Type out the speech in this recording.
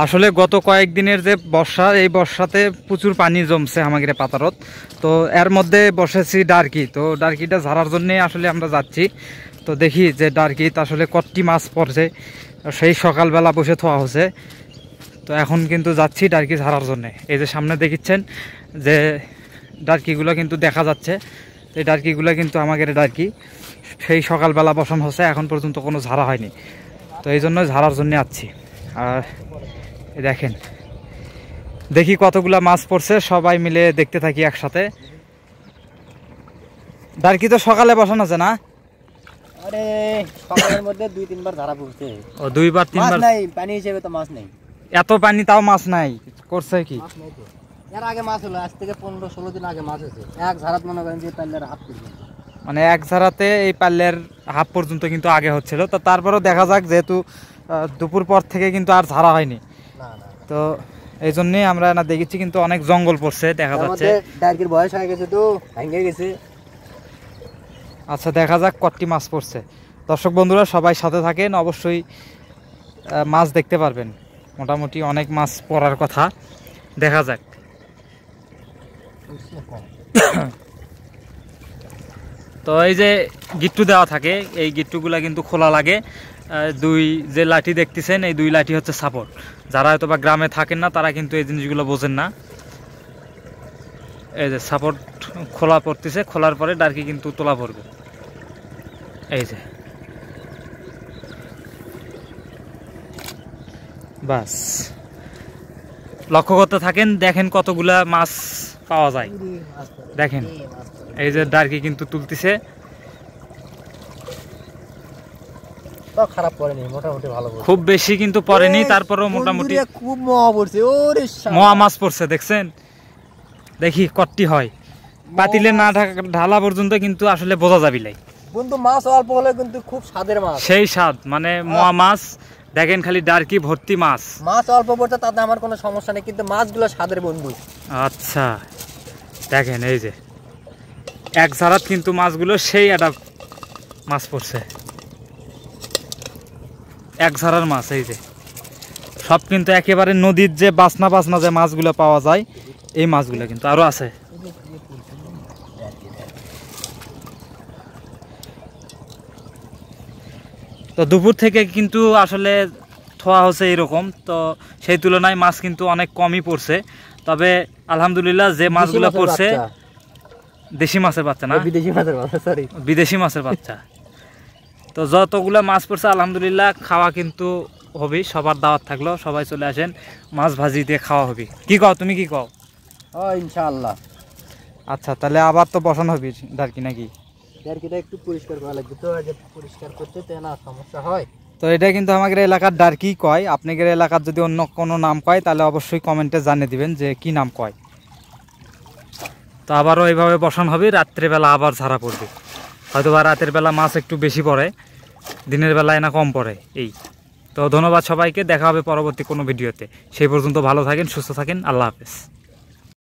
আসলে গত কয়েকদিনের যে বর্ষা, এই বর্ষাতে প্রচুর পানি জমছে হামাগিরে পাতারত। তো এর মধ্যে বসেছি ডারকি, তো ডারকিটা ঝাড়ার জন্যে আসলে আমরা যাচ্ছি। তো দেখি যে ডারকিতে আসলে কতটি মাছ পড়ছে, সেই সকালবেলা বসে থোয়া হচ্ছে। তো এখন কিন্তু যাচ্ছি ডারকি ঝাড়ার জন্যে। এই যে সামনে দেখিচ্ছেন যে ডারকিগুলো কিন্তু দেখা যাচ্ছে, এই ডারকিগুলো কিন্তু আমাদের ডারকি সেই সকালবেলা বসানো হচ্ছে, এখন পর্যন্ত কোনো ঝাড়া হয়নি। তো এই জন্য ঝাড়ার জন্য আসছি। আর দেখেন, দেখি কতগুলা মাছ পড়ছে, সবাই মিলে দেখতে থাকি একসাথে। ডারকি তো সকালে বসানো আছে না? আরে সকালের মধ্যে 2-3 বার ধরা পড়ছে। ও 2-3 বার নাই, পানি হিসেবে তো মাছ নেই। এত পানি তাও মাছ নাই, করছে কি? মাছ নেই তো। এর আগে মাছ হলো, আজ থেকে 15-16 দিন আগে মাছ হয়েছে। এক ঝাড়াত মনে করেন যে পাল্লার হাফ পর্যন্ত, মানে এক ঝাড়াতে এই পাল্লের হাফ পর্যন্ত কিন্তু আগে হচ্ছিল। তো তারপরেও দেখা যাক, যেহেতু দুপুর পর থেকে কিন্তু আর ঝাড়া হয়নি, তো এই জন্যই আমরা না দেখেছি। কিন্তু অনেক জঙ্গল পড়ছে দেখা যাচ্ছে। ডারকির বয়স হয়ে গেছে তো, ভেঙে গেছে। আচ্ছা, দেখা যাক কতটি মাছ পড়ছে। দর্শক বন্ধুরা সবাই সাথে থাকেন, অবশ্যই মাছ দেখতে পারবেন। মোটামুটি অনেক মাছ পড়ার কথা, দেখা যাক। তো এই যে গিট্টু দেওয়া থাকে, এই গিট্টুগুলা কিন্তু খোলা লাগে। দুই যে লাঠি দেখতেছেন, এই 2 লাঠি হচ্ছে সাপোর্ট। যারা হয়তো বা গ্রামে থাকেন না, তারা কিন্তু এই জিনিসগুলো বোঝেন না। এই যে সাপোর্ট খোলা পড়তেছে, খোলার পরে ডারকি কিন্তু তোলা পড়বে। এই যে বাস, লক্ষ্য করতে থাকেন, দেখেন কতগুলা মাছ পাওয়া যায়। দেখেন এই যে ডারকি কিন্তু তুলতেছে। খারাপ পড়েনি, মোটামুটি ভালো, খুব বেশি কিন্তু পড়েনি, তারপরেও মোটামুটি খুব মহা পড়ছে। ওরে মহা মাছ পড়ছে, দেখছেন? দেখি কতটি হয়। পাতিলে না ঢালা পর্যন্ত কিন্তু আসলে বোঝা যাবি নাই। কিন্তু মাছ অল্প হলে কিন্তু খুব স্বাদের মাছ, সেই স্বাদ, মানে মহা মাছ। দেখেন খালি ডারকি ভর্তি মাছ। মাছ অল্প পড়ছে তাতে আমার কোনো সমস্যা নেই, কিন্তু মাছগুলো স্বাদের বন্ধু। আচ্ছা দেখেন, এই যে এক ঝাড়াত কিন্তু মাছগুলো সেই একটা মাছ পড়ছে, এক ঝাড়ার মাছ। এই যে সব কিন্তু একেবারে নদীর যে বাসনা বাসনা যে মাছগুলো পাওয়া যায়, এই মাছগুলো কিন্তু আরো আছে। তো দুপুর থেকে কিন্তু আসলে থোয়া হচ্ছে এরকম, তো সেই তুলনায় মাছ কিন্তু অনেক কমই পড়ছে। তবে আলহামদুলিল্লাহ যে মাছগুলো পড়ছে, দেশি মাছের বাচ্চা না, বিদেশি মাছের বাচ্চা, সরি, বিদেশি মাছের বাচ্চা। তো যতগুলা মাছ পড়ছে আলহামদুলিল্লাহ খাওয়া কিন্তু হবে। সবার দাওয়াত থাকলো, সবাই চলে আসেন, মাছ ভাজি দিয়ে খাওয়া হবে। কি কও, তুমি কি কও? ইনশাআল্লাহ। আচ্ছা, তাহলে আবার তো বসানো হবে ডারকি নাকি? ডারকিটা একটু পরিষ্কার করা লাগবে, তো পরিষ্কার করতে তো না সমস্যা হয়। তো এটা কিন্তু আমাদের এলাকার ডারকি কয়। আপনাদের এলাকার যদি অন্য কোনো নাম কয়, তাহলে অবশ্যই কমেন্টে জানিয়ে দিবেন যে কি নাম কয়। তো আবারও এইভাবে বসানো হবে, রাত্রেবেলা আবার ঝাড়া পড়বে। হয়তো বা রাতের বেলা মাছ একটু বেশি পড়ে, দিনের বেলায় না কম পড়ে। এই তো ধন্যবাদ সবাইকে, দেখা হবে পরবর্তী কোনো ভিডিওতে। সেই পর্যন্ত ভালো থাকেন, সুস্থ থাকেন, আল্লাহ হাফেজ।